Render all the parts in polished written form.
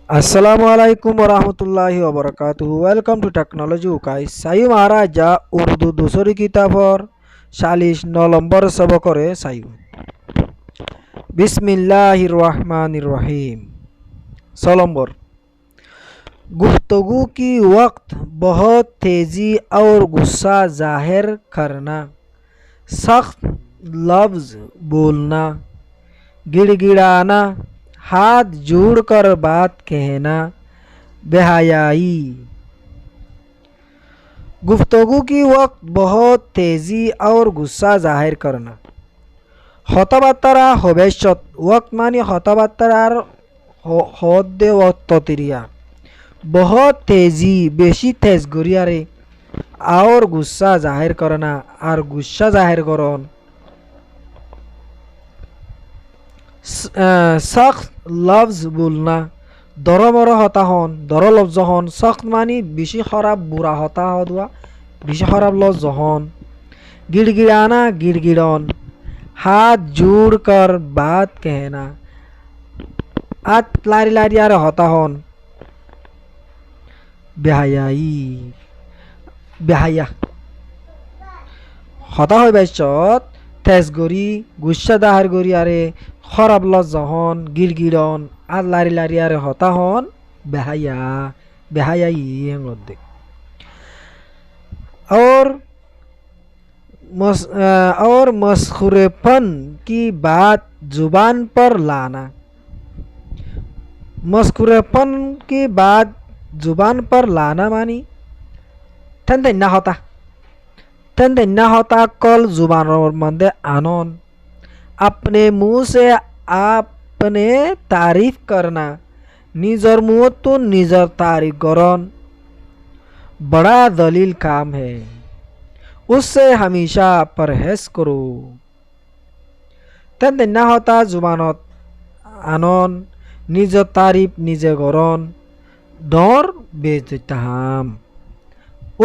Assalamualaikum warahmatullahi wabarakatuh. Welcome to Technology Ukai. Sayu Maharaja Urdu dusori kitabor 46 নম্বর सबकरे सायु. बिस्मिल्लाहिर्रहमानिर्रहीम. 6 নম্বর. गुफ्तगू की वक्त बहुत तेज़ी और गुस्सा जाहिर करना, सख्त लफ्ज़ बोलना, गिड़गिड़ाना, हाथ जोड़कर बात कहना, बेहयाई. गुफ्तगू की वक्त बहुत तेज़ी और गुस्सा जाहिर करना. কথাবার্তা ভবিষ্যৎ ওয়াক্ত মানে কথাবার্তার হদ্দে অত্তরিয়া বহুত তেজি বেশি তেজ গড়িয়ারে আর গুসা জাহির করে না আর গুসা জাহির করন সখ্ত লফজ বলনা দরমর হতা হন দর লফজ হন সখ্ত মানে বেশি খারাপ বুড়া হতা হওয়া বেশি খারাপ লফজ হন गिड़गिड़ाना गिड़गिड़न हाथ जोड़ कर बात कहना हाथ लारी लारी आर होता हन बेहायाई बेहाया হতা হয় বাইছত তেজ গরি গুচ্ছা দাহার গরি আরে খরাব লজহন গিলগিড়ন আর লারি লারি আরে হতা হন বেহায়া বেহায়াই হেঙ্গদে और मस्खुरेपन की बात जुबान पर लाना. मस्खुरेपन की बात जुबान पर लाना मानी तंदन्ना होता कल जुबान और मंदे आनन अपने मुंह से आपने तारीफ करना निजर मुंह तो निजर तारीफ करन बड़ा दलील काम है उससे हमेशा परहेज करो. तेन ना होता जुबानत आनन निज तारीफ निजे गरन डर बेजताम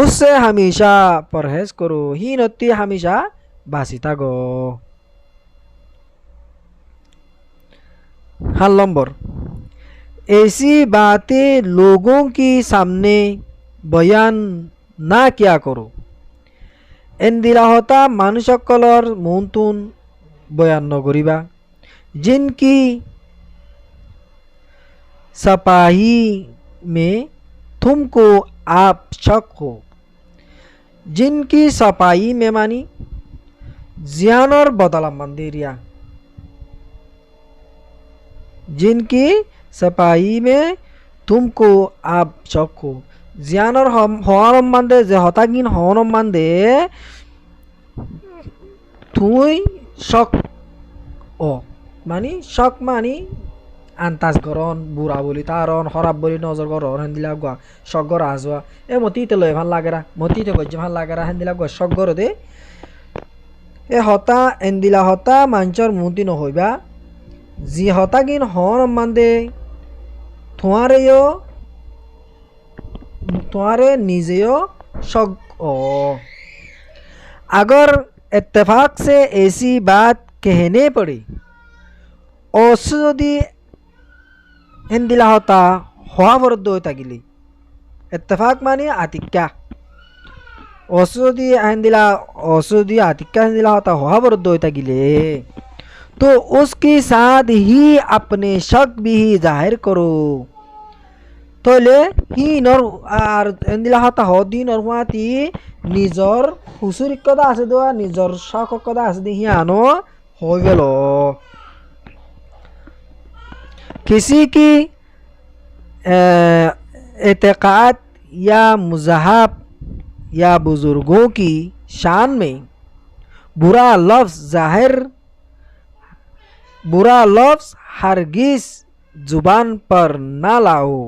उससे हमेशा परहेज करो ही नती हमेशा बासिता गो. 7 নম্বর. ऐसी बातें लोगों की सामने बयान ना किया करो. एंदिला होता मानुषकलर मुंतुन बयान नगरिबा जिनकी सपाही में तुमको आप शक हो. जिनकी सपाही में मानी जियानर बदला मंदिरिया जिनकी सपाही में तुमको आप शक हो জিয়ানোর হওয়ার সম্বন্ধে যে হতাগিন হওয়ার সম্বন্ধে তুই শক ও মানে শক মানে আন্তাজ গরন বুড়া বলি তারন খরাব বলি নজর গরন হেন্দিলা গুয়া শক গর আজোয়া এ মতিতে লয় ভাল লাগেরা মতিতে গজ্জে ভাল লাগেরা হেন্দিলা গুয়া শক গর দে এ হতা এন্দিলা হতা মাঞ্চর মুতি নহইবা জি হতাগিন হওয়ার সম্বন্ধে तुम्हारे निजेओ शक हो. अगर इत्तेफाक से ऐसी बात कहने पड़ी औषधि हिंदिला होता हुआ वरद होता गिली इत्तेफाक मानी आतिक्या औषधि आतिक्या हिंदिला होता हुआ वरद होता गिले तो उसके साथ ही अपने शक भी जाहिर करो. तले हि नर আর এন্দিলা হাতা হদি নরমাতি নিজর হুসুরিকতা আছে দোয়া নিজর শককতা আছে দেখি আনো হয়ে গেল. किसी की एतकाद या मुजाहब या बुजुर्गों की शान में बुरा लफ्ज़ हरगिज़ जुबान पर ना लाओ.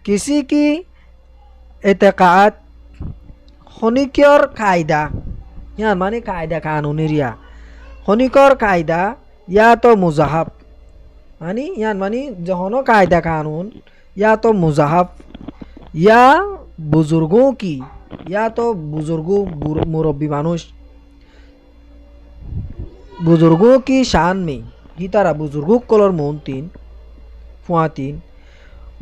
किसी की एतकाद खनिकर कायदा यहाँ माने कायदा कानून रिया खनिकर कायदा या तो मुजाहब मानी यहाँ मानी जहनो कायदा कानून या तो मुजाहब या बुजुर्गों की या तो बुजुर्गों मुरब्बी मानुष बुजुर्गों की शान में ही तारा बुजुर्गों कलर मोहन तीन फुआ तीन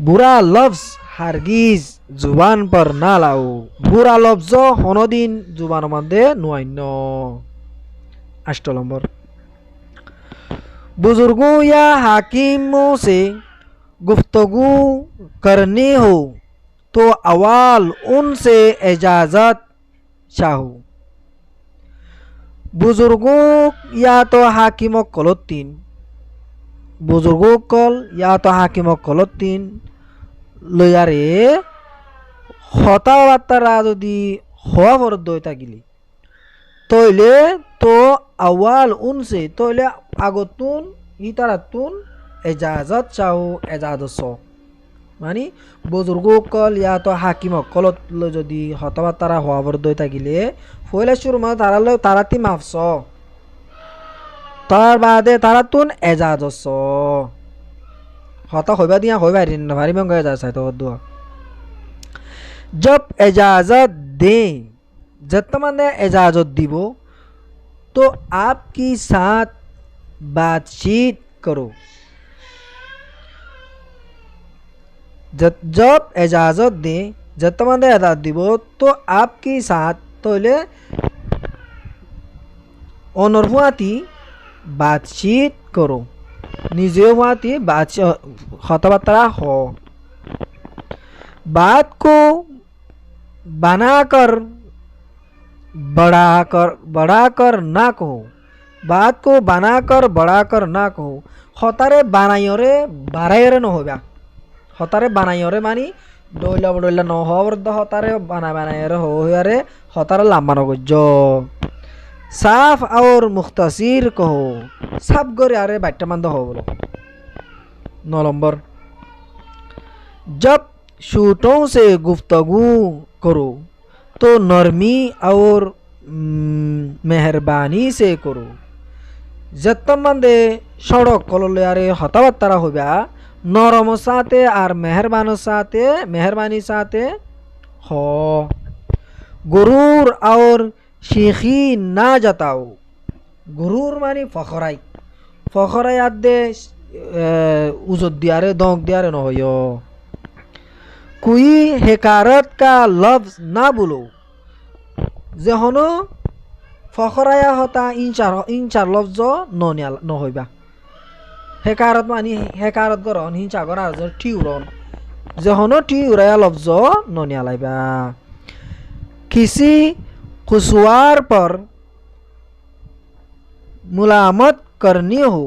बुरा लफ्ज हारगिज जुबान पर ना लाओ बुरा लफ्ज हनदिन जुबान मध्य नुआइनो 8 नंबर बुजुर्गों या हाकिमों से गुफ्तगू करनी हो तो अवाल उनसे इजाज़त चाहो बुजुर्गों या तो हाकिमों कलोत्तीन बुजुर्गों कल या तो हाकिमों कलोत्तीन लयारे हताबात्तारा যদি হওয়া ফরদ হয়ে থাকিলে তইলে তো আওয়াল উনসে তইলে আগতুন ইতারাতুন এজাজত চাও এজাজত চ মানে বুজুর্গসকল ইয়া তো হাকিমসকলত যদি হতাবাত্তারা হওয়া ফরদ হয়ে থাকিলে ফইলে শুরু মানে তারালৈ তারাতি মাফছ তার বাদে তারাতুন এজাজত চ হতা হইবা দিয়া হইবা ভারি মঙ্গ এজাজ চাই তো দুয়া जब इजाज़त दें जब तमन्ना इजाज़त दिबो तो आपकी साथ बातचीत करो जब इजाज़त दें जब तमन्ना इजाज़त दिबो तो आपकी साथ तो ले अनरहुआती बातचीत करो निजे हुआती बातचीत हताबात्रा हो बात को बनाकर बढ़ाकर ना कहो बात को बनाकर बढ़ाकर ना कहो हतारे बानाइरे बाराइरे न होगा हतारे बानाइरे मानी डोइला बडोइला न होवर्द हतारे बानाइरे हो यारे हतारे लाम्बा न गजो साफ और मुख्तसिर कहो साफ गरे यारे बाट्टमान हो बोलो 9 नंबर जब शूटों से गुफ्तगू करो तो नरमी और मेहरबानी से करो जत्तमंदे सड़क कलयारे हताबात्तारा होगा नरम साथे और मेहरबानी साथे हो गुरूर और शेखी ना जताओ गुरूर मानी फखराई आदे उजत दियारे दोंक दियारे न होयो कोई हेकारत का लफ्ज ना बोलो जहनो फखराया होता इन चार लफ्ज न होइबा हेकारत मानी हेकारत गरन हिंचा गरा ठिउरन जहनो ठिउराया लफ्ज न नियालाइबा किसी खुसवार पर मुलामत करनी हो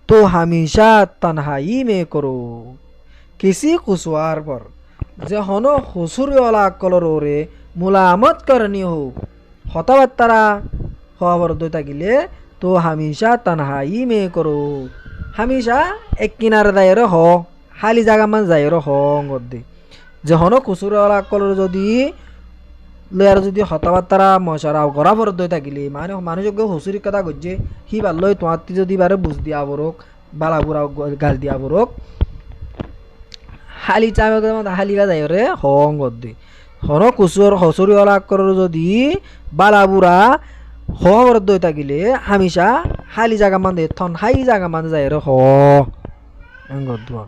तो हमेशा तन्हाई में करो किसी खुसवार पर जहनो हुसुरवाला कलरोरे मुलामत करनी हो हताबात्तारा हवाबर दो ताकिले तो हमेशा तन्हाई में करो हमेशा एक किनारे दायरे हो हाली जागा मान जायरो हो गद्दे जहनो खुसुरवाला कलर जदि लयार जदि हताबात्तारा मशरा गरा फर दो ताकिले माने मानुषके हुसुरी कथा गज्जे हि बाल्लय तोआती जदि बारे बुझ दिया बरक बालाबुरा गाल दिया बरक हाली चाबे हालिगा जाय रे हंग दे हनो कुसुर हसुरीवाला कर जदि बालाबुरा हवर दई ताकिले हमेशा हाली जागा मान दे थन हाई जागा मान जाय रे हंग दुआ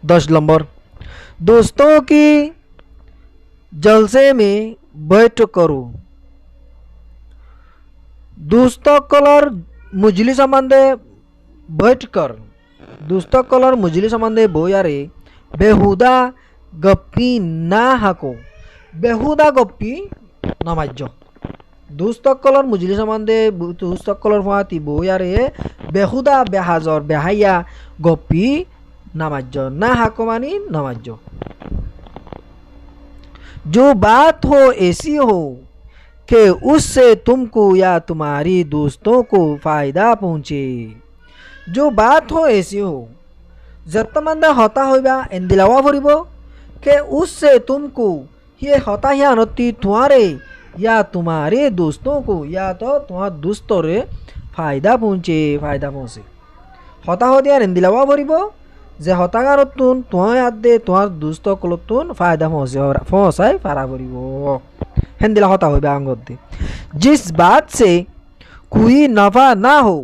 10 नंबर दोस्तों की जलसे में बैठ करो दोस्तों कलर मुजली संबंधे बैठ कर दोस्तों कलर मुजली संबंधे बोयारे बेहुदा गप्पी ना हाको बेहुदा गप्पी नमाज्य दोस्तों कलर मुजली संबंधे दोस्तों कलर फाती बोयारे बेहुदा बेहाजर बेहाया गप्पी नमाज्य ना हाको मानी नमाज्य जो बात हो ऐसी हो कि उससे तुमको या तुम्हारी दोस्तों को फायदा पहुँचे जो बात हो ऐसी हो जत्तमंदा होता होगा इंदिलावा फरिबो कि उससे तुमको ये होता ही अनति तुम्हारे या तुम्हारे दोस्तों को या तो तुम्हारे दोस्तों रे फायदा पहुँचे होता हो दिया इंदिलावा फरिबो जे हतागारतुन तुम्हारे आदे तुम्हारे दोस्तों को फायदा पहुँचाई फारा फरिबो हिंदिला होता होगा अंगद जिस बात से कोई नफा ना हो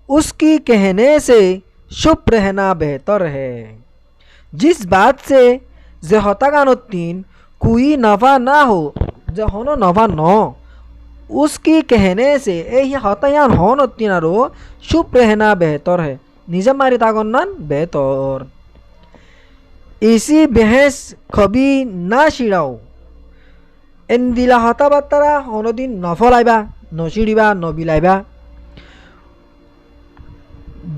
उसकी कहने से चुप रहना बेहतर है जिस बात से जे हतागानोत्तीन कोई नफा ना हो जे होनो नफा न उसकी कहने से यही हतायान होनोत्तीन आरो चुप रहना बेहतर है निजा मारी तागन्नान बेहतर इसी बहस कभी ना छिड़ाओ एन दिला हता बात्तारा होनो दिन नफलाइबा नचिड़िबा नबिलाइबा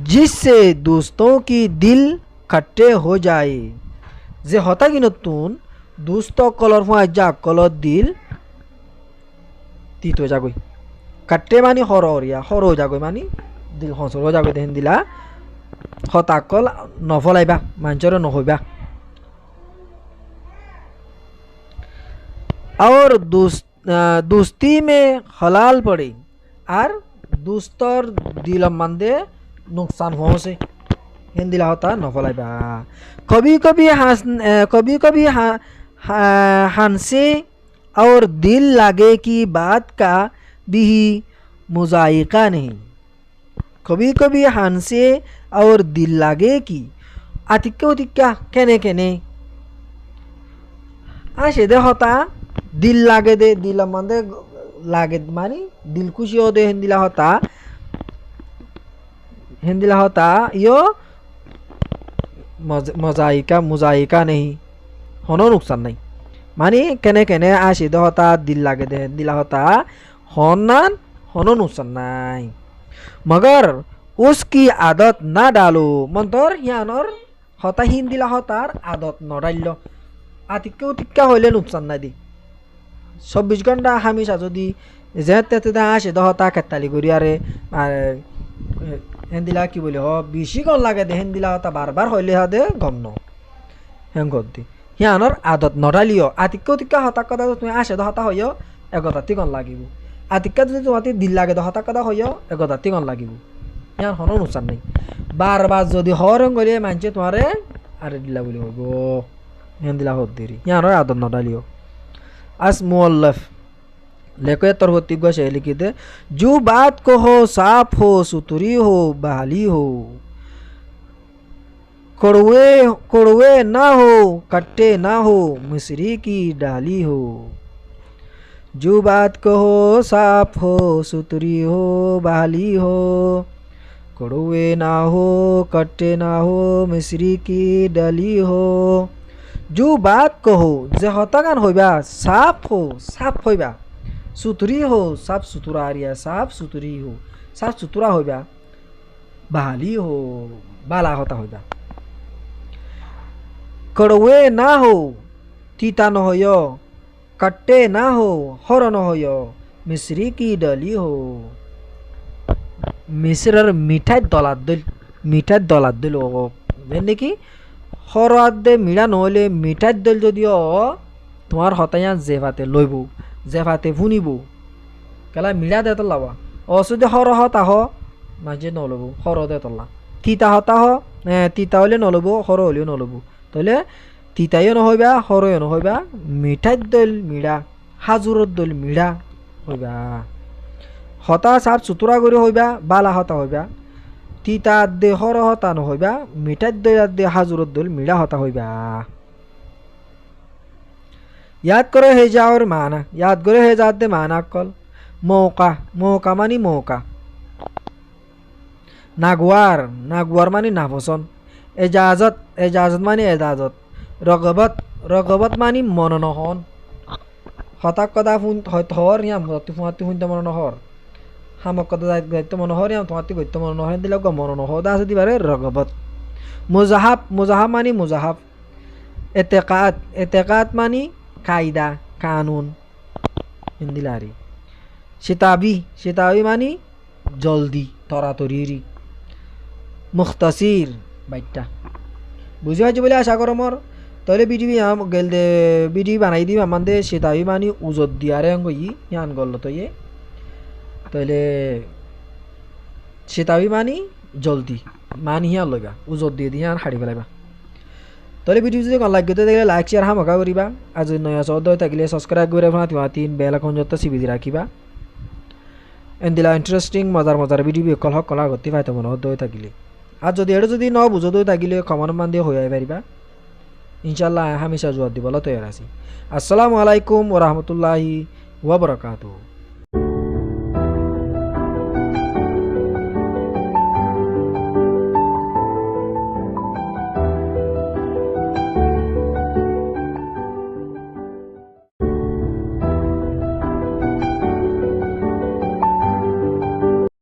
जिससे दोस्तों की दिल खट्टे हो जाए जे हता की नतुन दोस्त कलर हुआ जा कलर दिल तीत हो जागोई कट्टे मानी हर हो जागोई मानी दिल हंसर हो जागोई देन दिला हता कल नफलाइबा मानचर नहइबा और दोस्ती में हलाल पड़े और दोस्तर दिल मंदे नुकसान पहुँचे हिंदिला होता नफलाइबा कभी कभी हंसे और दिल लागे की बात का भी मुजायका नहीं कभी कभी हंसे और दिल लागे की अतिक्का केने केने आशे दे होता दिल लागे दे दिल मंदे लागे मानी दिल खुशी हो दे हिंदिला होता यो मुजायका नहीं होनो नुकसान नहीं मानी केने केने आशिद होता दिल लागे दे हिंदिला होता होनान होनो नुकसान नहीं मगर उसकी आदत ना डालो मंतर यानर होता हिंदिला होतार आदत न डालो आतिक्का होइले नुकसान ना दी 24 घंटा हमेशा যদি যেতে আসে দহতা কেতালি গড়িয়ারে আর হেন্দিলা কি বলে হ বেশি কোন লাগে দে হেন্দিলা হতা বারবার হইলে দে গম ন হেঙ্গত দি হিয়ানর আদত নডালিও আতিক্কা হতা কথা তুমি আসে দহতা হইও এগতাতি কোন লাগিব আতিক্কা যদি তোমাতে দিল লাগে দহতা কথা হইও এগতাতি কোন লাগিব ইয়ার হনো নুকসান নাই বারবার যদি হরং গলে মানছে তোমারে আরে দিলা বলি হইব হেন্দিলা হত দেরি ইয়ানর আদত নডালিও अस मुअल्लफ लेको तरवती गोशे लिखित जो बात को हो साफ हो सुतरी हो बहाली हो कड़वे ना हो कट्टे ना हो मिस्री की डाली हो जो बात को हो साफ हो सुतरी हो बहाली हो कड़वे ना हो कट्टे ना हो मिस्री की डाली हो जो बात कहो जे हतागान होइबा साफ होइबा सुतरी हो साफ सुतुरा आरिया साफ सुतरी हो साफ सुतुरा होइबा बहाली हो बाला होता होइबा कड़वे ना हो तीता न होयो कट्टे ना हो हर न होयो मिश्री की डली हो मिश्रर मिठाई दलात दिल बेने की हरदे मिड़ा नहले मिठाई दल जदिও তোমার হতায়া জেভাতে লইব জেভাতে ভুনিব কেলা মিড়া দে তলাবা অসুদে হর হতা হ মাঝে নলব হর দে তলা তিতা হতা হ তিতা হলে নলব হর হলেও নলব তাহলে তিতাইও নহইবা হরও নহইবা মিঠাই দল মিড়া হাজুরত দল মিড়া হইবা হতা সাপ সুতুরা করে হইবা বালা হতা হইবা तीता दे हर हता नहइबा मिठाई दे हाजुरत दल मिड़ा हता हइबा याद करे हे जाओर माना याद करे हे जात दे माना कल मौका मानी मौका नागवार मानी नाफसन एजाजत मानी एजाजत रगबत मानी मन नहन हता कदा हर या फुनते मन नहर हामक कदा दायित्व मनोहर या तुम्हारे गत्य मनोहर दिला मनोहर दास दिबारे रगबत मुजाहाब मानी मुजाहाब एतेकात मानी कायदा कानून हिंदिलारी शिताबी मानी जल्दी तरातरी मुख्तसिर बाइटा बुझे पाइछ बोले आशा करो मोर तले बिडिबी गेल दे बिडिबी बानाई दी आमादे शिताबी मानी उजत दियारे अंगई यान गल्लो तो ये তাহলে সেটাবি মানি জলদি মানি হিয়া লইবা উজত দিয়ে দিয়ে আর হাড়ি পেলাইবা তাহলে ভিডিও যদি কোন লাগে তাহলে লাইক শেয়ার হামকা করিবা আজ নয়া সদ থাকিলে সাবস্ক্রাইব করে ফোনা তিবা তিন বেল আইকন যত সিবি দি রাখিবা এন্দিলা ইন্টারেস্টিং মজার ভিডিও কল হক কলা গতি পাইতো মন হদ থাকিলে আর যদি এড় যদি ন বুঝো দই থাকিলে কমন মান দিয়ে হই আইবা ইনশাল্লাহ হামেশা জবাব দিবলৈ তৈয়ার আছি। আসসালামু আলাইকুম ওরহমতুল্লাহি ওবরাকাতু।